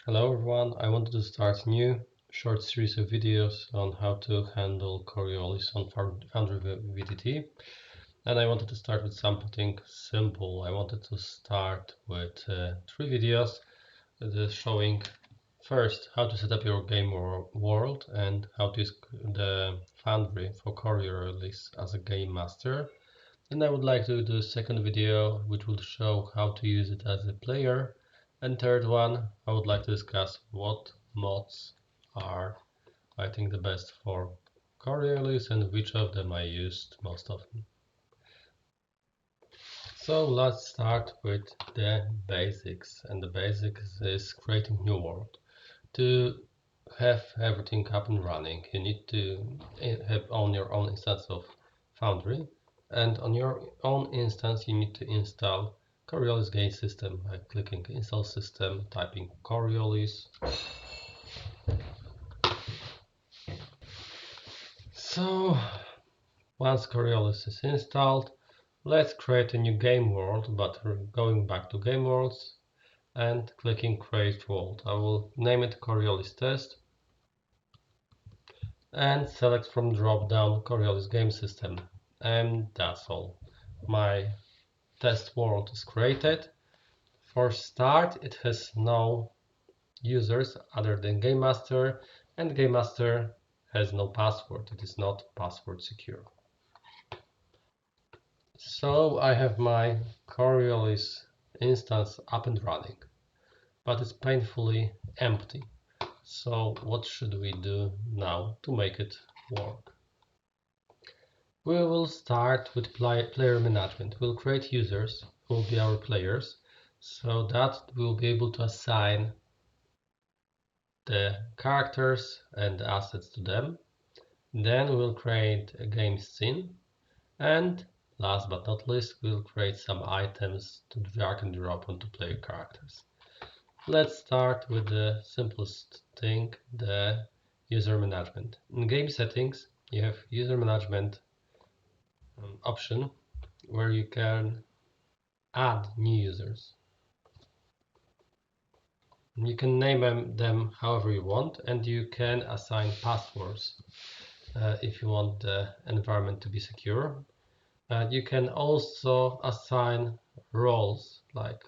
Hello everyone, I wanted to start a new short series of videos on how to handle Coriolis on Foundry VTT, and I wanted to start with something simple. I wanted to start with 3 videos showing first how to set up your game world and how to use the Foundry for Coriolis as a game master. Then I would like to do a second video which will show how to use it as a player. And third one, I would like to discuss what mods are, I think, the best for Coriolis and which of them I used most often. So let's start with the basics. And the basics is creating new world. To have everything up and running, you need to own your own instance of Foundry. And on your own instance, you need to install Coriolis game system by clicking install system, typing Coriolis. So once Coriolis is installed, let's create a new game world, but we're going back to game worlds and clicking create world. I will name it Coriolis test and select from drop down Coriolis game system, and that's all. My test world is created. For start, it has no users other than game master, and game master has no password. It is not password secure. So I have my Coriolis instance up and running, but it's painfully empty. So what should we do now to make it work? We will start with player management. We'll create users who will be our players, so that we'll be able to assign the characters and assets to them. Then we'll create a game scene, and last but not least, we'll create some items to drag and drop onto player characters. Let's start with the simplest thing, the user management. In game settings, you have user management option where you can add new users. You can name them however you want, and you can assign passwords if you want the environment to be secure. You can also assign roles like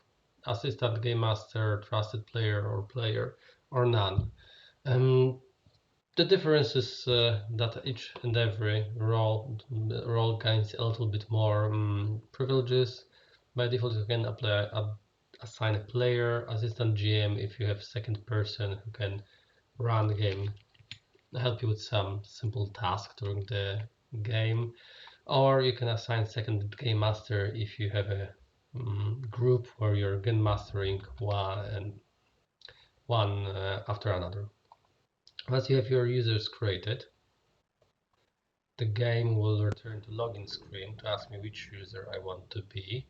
assistant game master, trusted player, or none. The difference is that each and every role gains a little bit more privileges. By default, you can assign a player, assistant GM if you have second person who can run the game, help you with some simple task during the game, or you can assign second game master if you have a group where you're game mastering one after another. Once you have your users created, the game will return to login screen to ask me which user I want to be.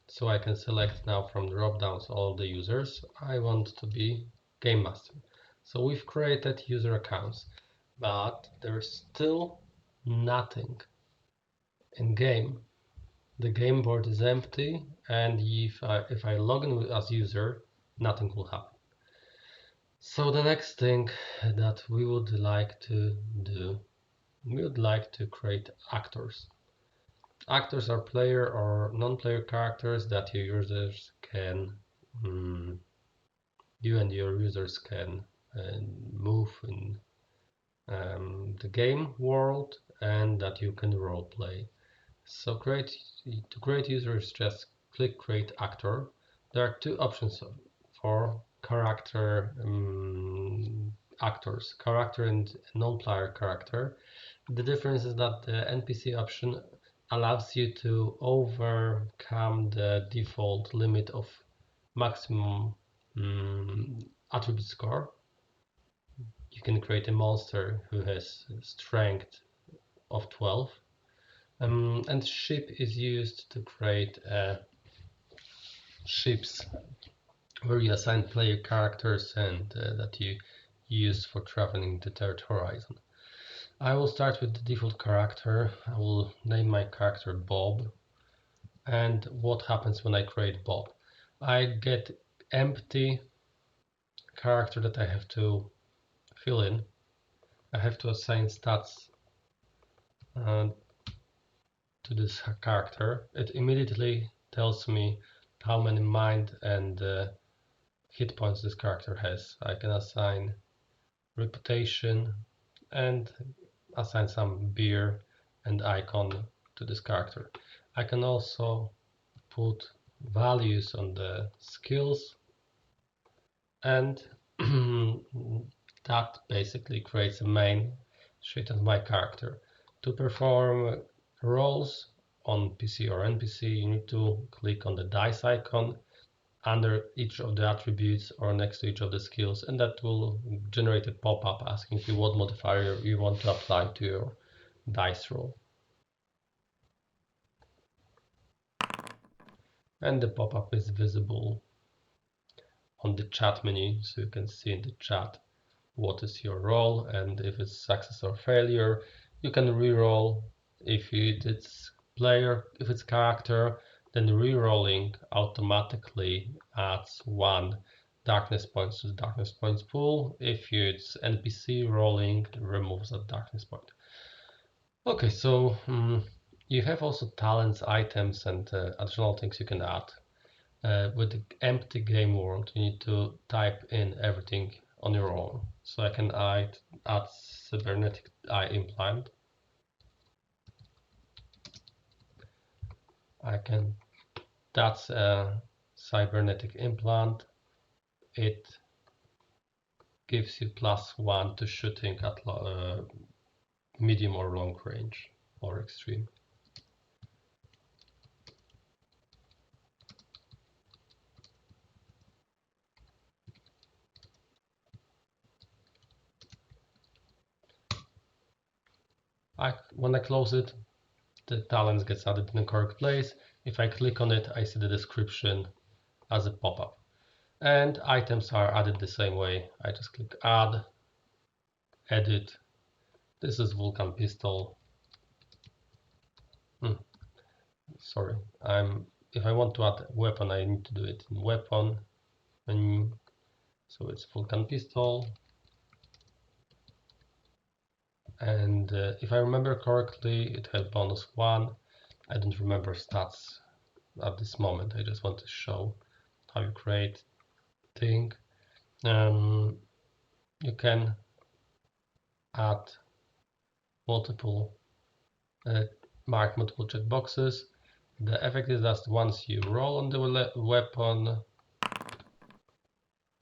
So I can select now from drop downs all the users. I want to be game master. So we've created user accounts, but there's still nothing in game. The game board is empty, and if I log in as user, nothing will happen. So the next thing that we would like to do, we would like to create actors. Actors are player or non-player characters that your users can, you and your users can move in the game world, and that you can role play. So to create users, just click create actor. There are two options for character actors, character and non-player character. The difference is that the NPC option allows you to overcome the default limit of maximum attribute score. You can create a monster who has strength of 12, and ship is used to create ships where you assign player characters and that you use for traveling the third horizon. I will start with the default character. I will name my character Bob. And what happens when I create Bob? I get empty character that I have to fill in. I have to assign stats to this character. It immediately tells me how many mind and hit points this character has. I can assign reputation and assign some beer and icon to this character. I can also put values on the skills, and that basically creates a main sheet of my character. To perform roles on PC or NPC, you need to click on the dice icon under each of the attributes or next to each of the skills, and that will generate a pop-up asking you what modifier you want to apply to your dice roll. And the pop-up is visible on the chat menu, so you can see in the chat what is your roll, and if it's success or failure. You can re-roll if it's player, if it's character, then re-rolling automatically adds 1 darkness points to the darkness points pool. If it's NPC rolling, it removes that darkness point. Okay, so you have also talents, items, and additional things you can add. With the empty game world, you need to type in everything on your own. So I can add cybernetic eye implant. That's a cybernetic implant. It gives you +1 to shooting at medium or long range or extreme. When I close it, the talents gets added in the correct place. If I click on it, I see the description as a pop-up. And items are added the same way. I just click add, edit. This is Vulcan pistol. Sorry, if I want to add a weapon, I need to do it in weapon menu. So it's Vulcan pistol. And if I remember correctly, it had -1. I don't remember stats at this moment. I just want to show how you create thing. You can add mark multiple checkboxes. The effect is that once you roll on the weapon,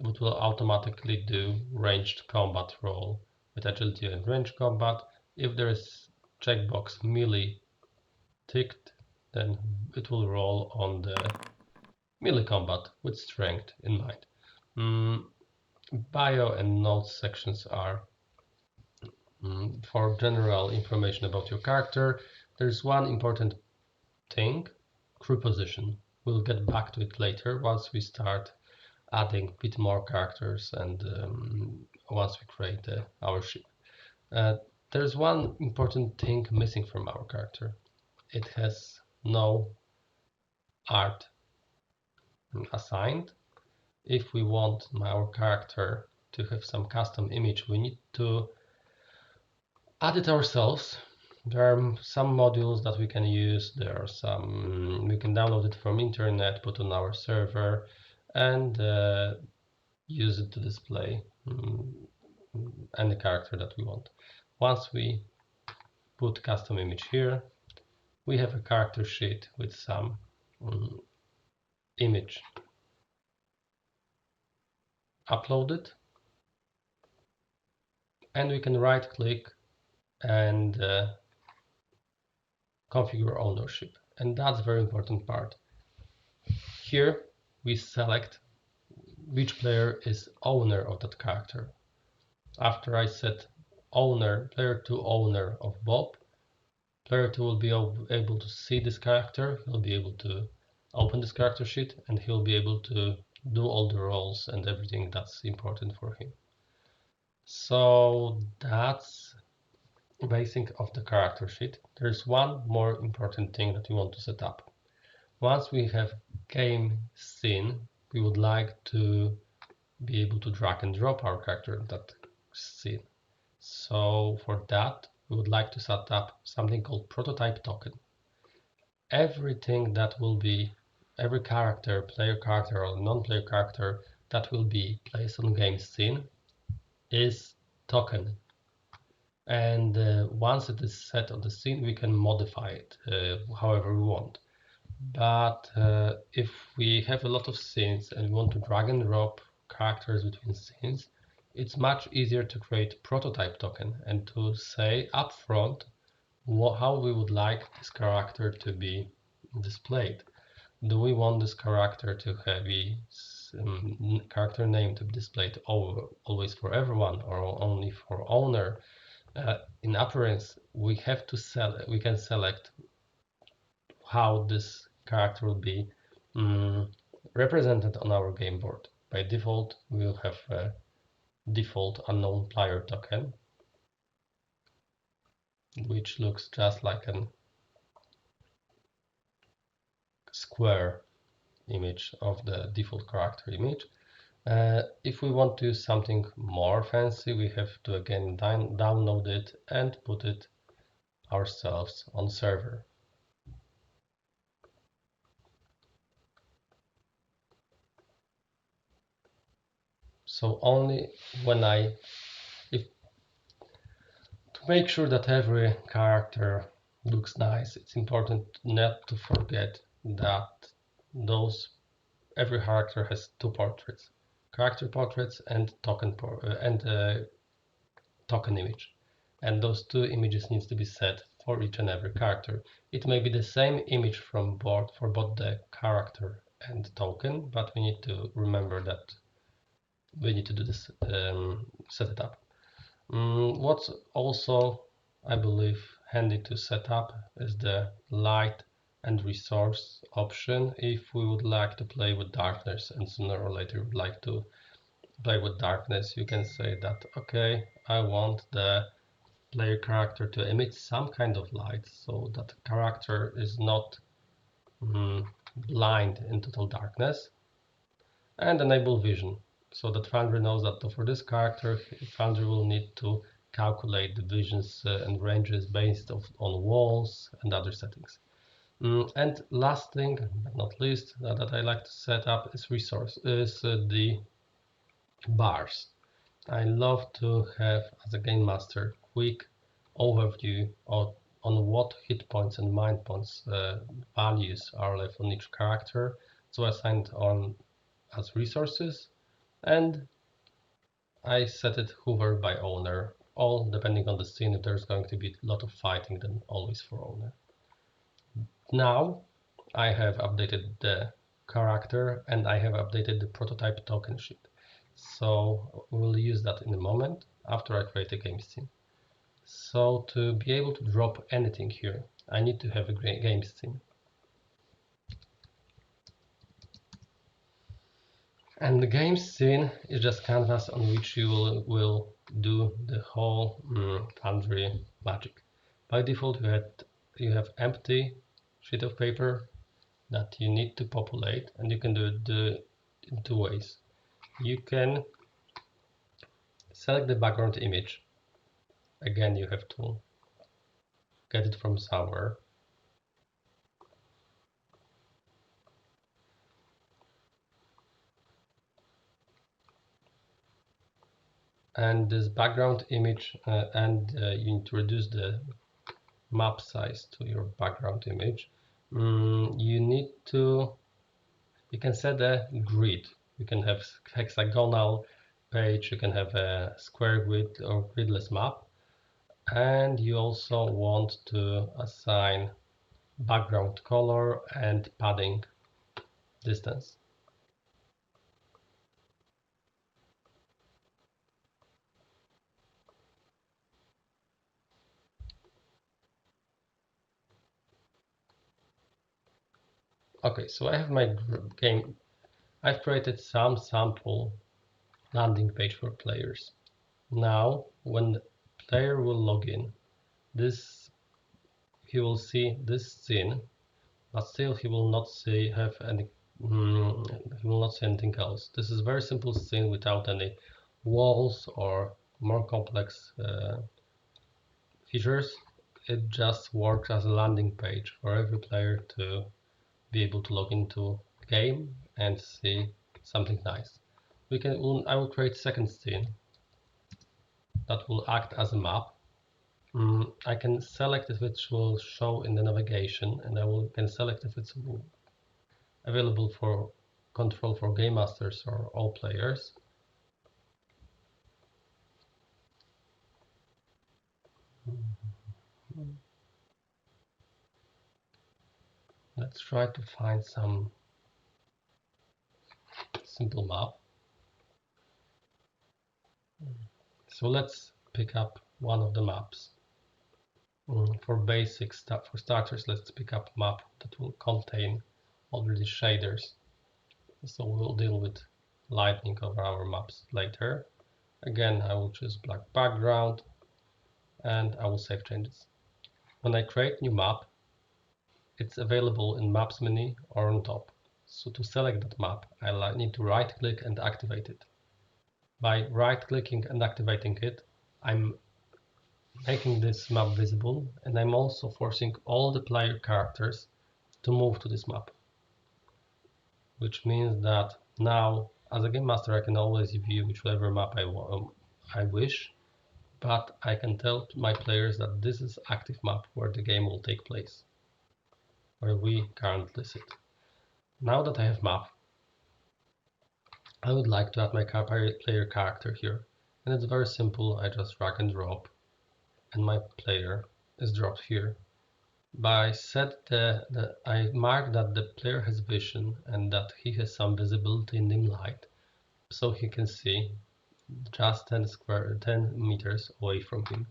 it will automatically do ranged combat roll with agility and range combat. If there is checkbox melee ticked, then it will roll on the melee combat with strength in mind. Bio and notes sections are for general information about your character. There's one important thing, crew position. We'll get back to it later once we start adding a bit more characters and once we create our ship. There's one important thing missing from our character. It has no art assigned. If we want our character to have some custom image, we need to add it ourselves. There are some modules that we can use. There are some we can download it from internet, put on our server, and use it to display any character that we want. Once we put custom image here, we have a character sheet with some image uploaded, and we can right click and configure ownership, and that's a very important part. Here we select which player is owner of that character. After I set player 2 owner of Bob, player 2 will be able to see this character, he'll be able to open this character sheet, and he'll be able to do all the roles and everything that's important for him. So that's basic of the character sheet. There's one more important thing that we want to set up. Once we have game scene, we would like to be able to drag and drop our character in that scene. So for that, we would like to set up something called prototype token. Everything that will be, every character, player character or non-player character that will be placed on game scene is token. And once it is set on the scene, we can modify it however we want. But if we have a lot of scenes and we want to drag and drop characters between scenes, it's much easier to create prototype token and to say upfront how we would like this character to be displayed. Do we want this character to have a character name to be displayed always for everyone or only for owner? In appearance, we have to we can select how this character will be represented on our game board. By default, we will have a default unknown player token, which looks just like a square image of the default character image. If we want to use something more fancy, we have to again download it and put it ourselves on server. So only when to make sure that every character looks nice, it's important not to forget that every character has two portraits, character portraits and token token image, and those two images needs to be set for each and every character. It may be the same image from board for both the character and token, but we need to remember that we need to do this, set it up. What's also, I believe, handy to set up is the light and resource option if we would like to play with darkness and sooner or later would like to play with darkness. You can say that, okay, I want the player character to emit some kind of light so that the character is not blind in total darkness, and enable vision so that Foundry knows that for this character Foundry will need to calculate the visions and ranges based on walls and other settings. And last thing but not least that I like to set up is the bars. I love to have, as a game master, quick overview on what hit points and mind points values are left on each character, so assigned on as resources, and I set it hover by owner, all depending on the scene. If there's going to be a lot of fighting, then always for owner. Now I have updated the character and I have updated the prototype token sheet. So we'll use that in a moment after I create a game scene. So to be able to drop anything here, I need to have a game scene. And the game scene is just canvas on which you will do the whole Foundry magic. By default, you have empty sheet of paper that you need to populate, and you can do it in two ways. You can select the background image. Again, you have to get it from somewhere. And this background image, you need to reduce the map size to your background image. You can set a grid. You can have hexagonal page, you can have a square grid or gridless map, and you also want to assign background color and padding distance. Okay, so I have my game. I've created some sample landing page for players. Now, when the player will log in, he will see this scene, but still he will not have any you will not see anything else. This is a very simple scene without any walls or more complex features. It just works as a landing page for every player to be able to log into the game and see something nice. I will create second scene that will act as a map. I can select if it will show in the navigation, and can select if it's available for control for game masters or all players. Let's try to find some simple map. So let's pick up one of the maps. For basic stuff, for starters, let's pick up a map that will contain already shaders. So we'll deal with lighting of our maps later. Again, I will choose black background and I will save changes. When I create new map, it's available in Maps menu or on top. So to select that map, I need to right click and activate it. By right clicking and activating it, I'm making this map visible, and I'm also forcing all the player characters to move to this map. Which means that now, as a game master, I can always view whichever map I wish, but I can tell my players that this is active map where the game will take place, where we currently sit. Now that I have map, I would like to add my player character here, and it's very simple. I just drag and drop, and my player is dropped here. I mark that the player has vision and that he has some visibility in dim light, so he can see just 10 meters away from him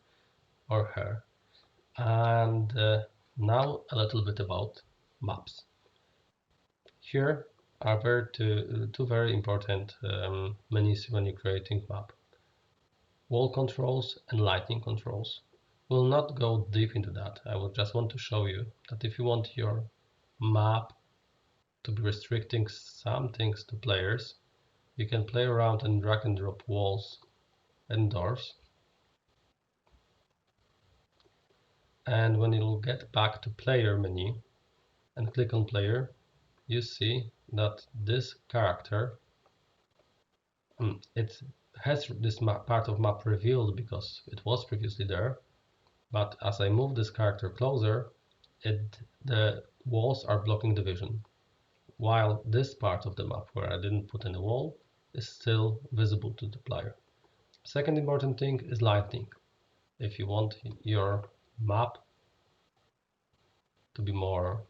or her. And now a little bit about maps. Here are two very important menus when you're creating map. Wall controls and lighting controls. We'll not go deep into that. I will just want to show you that if you want your map to be restricting some things to players, you can play around and drag and drop walls and doors. And when you'll get back to player menu and click on player, you see that this character, it has this part of map revealed because it was previously there, but as I move this character closer, the walls are blocking the vision, while this part of the map where I didn't put any wall is still visible to the player. Second important thing is lighting. If you want your map to be more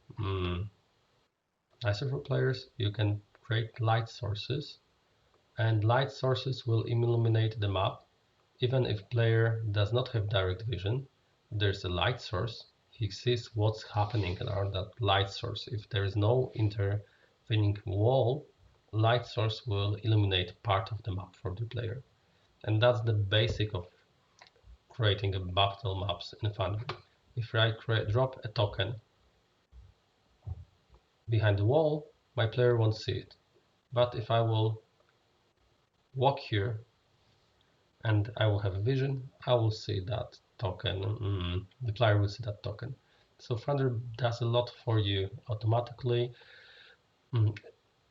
nicer for players, you can create light sources, and light sources will illuminate the map. Even if player does not have direct vision, there's a light source, he sees what's happening around that light source. If there is no intervening wall, light source will illuminate part of the map for the player. And that's the basic of creating a battle maps in Foundry. If I drop a token behind the wall, my player won't see it. But if I will walk here and I will have a vision, I will see that token. The player will see that token. So Foundry does a lot for you automatically.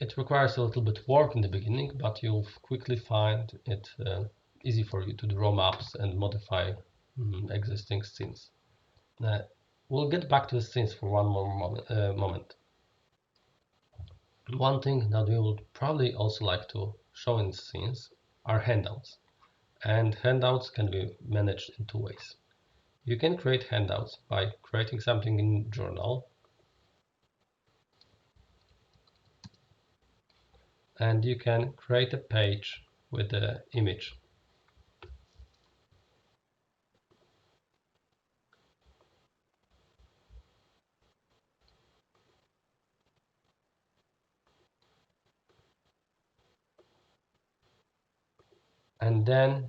It requires a little bit work in the beginning, but you'll quickly find it easy for you to draw maps and modify existing scenes. We'll get back to the scenes for one more moment. One thing that we would probably also like to show in scenes are handouts. And handouts can be managed in two ways. You can create handouts by creating something in journal, and you can create a page with the image. And then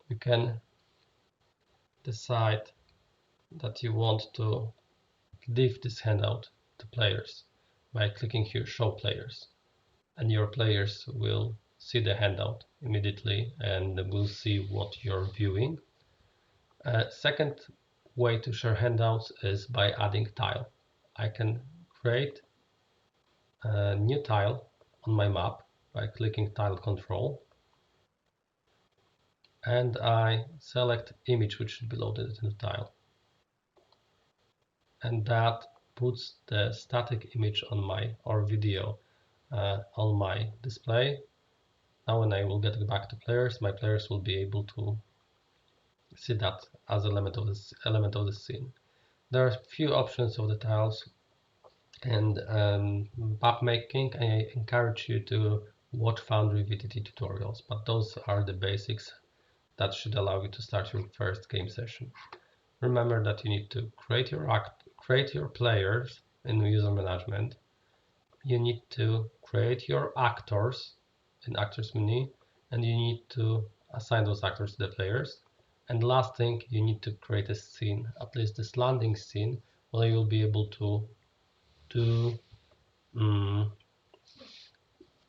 you can decide that you want to give this handout to players. by clicking here Show Players, and your players will see the handout immediately and will see what you're viewing. Second way to share handouts is by adding tile. I can create a new tile on my map by clicking Tile Control, and I select image which should be loaded in the tile, and that puts the static image on my or video on my display. Now when I will get back to players, my players will be able to see that as element of the scene. There are a few options of the tiles and map making. I encourage you to watch Foundry VTT tutorials, but those are the basics that should allow you to start your first game session. Remember that you need to create your players in user management. You need to create your actors in actors menu, and you need to assign those actors to the players. And last thing, you need to create a scene, at least this landing scene, where you will be able to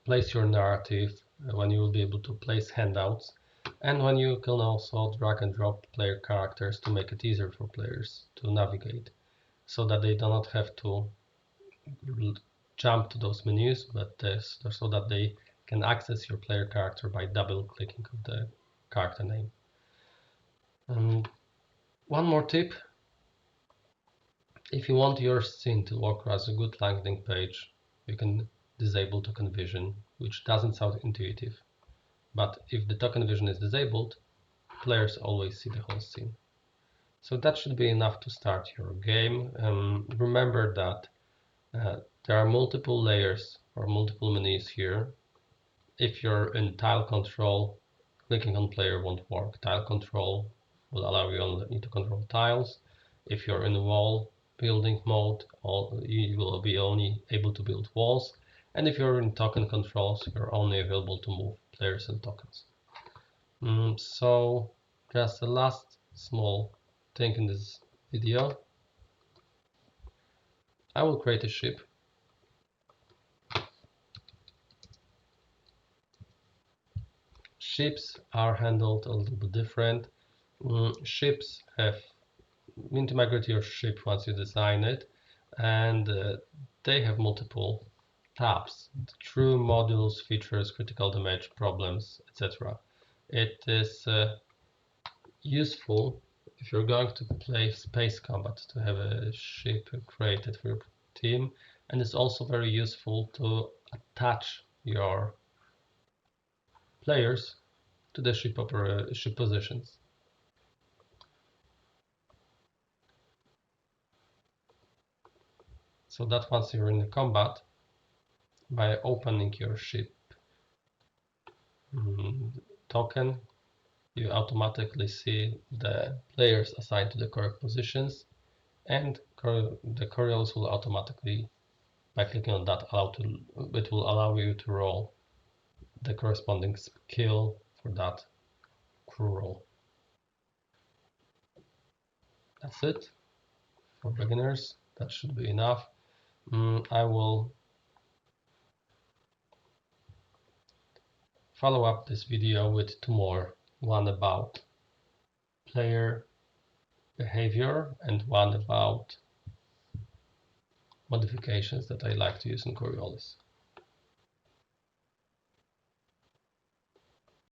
place your narrative, when you will be able to place handouts, and when you can also drag and drop player characters to make it easier for players to navigate, so that they do not have to jump to those menus, but so that they can access your player character by double clicking of the character name. And one more tip: if you want your scene to work as a good landing page, you can disable token vision, which doesn't sound intuitive. But if the token vision is disabled, players always see the whole scene. So that should be enough to start your game. Remember that there are multiple layers or multiple menus here. If you're in tile control, clicking on player won't work. Tile control will allow you only to control tiles. If you're in wall building mode, you will be only able to build walls. And if you're in token controls, you're only available to move players and tokens. So just the last small thing in this video. I will create a ship. Ships are handled a little bit different. Ships have, you need to migrate your ship once you design it, and they have multiple tabs: true, modules, features, critical damage, problems, etc. It is useful if you're going to play space combat to have a ship created for your team, and it's also very useful to attach your players to the ship positions. So that once you're in the combat, by opening your ship token, you automatically see the players assigned to the correct positions, and the Coriolis will automatically, by clicking on that, it will allow you to roll the corresponding skill for that crew roll. That's it for beginners. That should be enough. I will follow up this video with two more, one about player behavior and one about modifications that I like to use in Coriolis.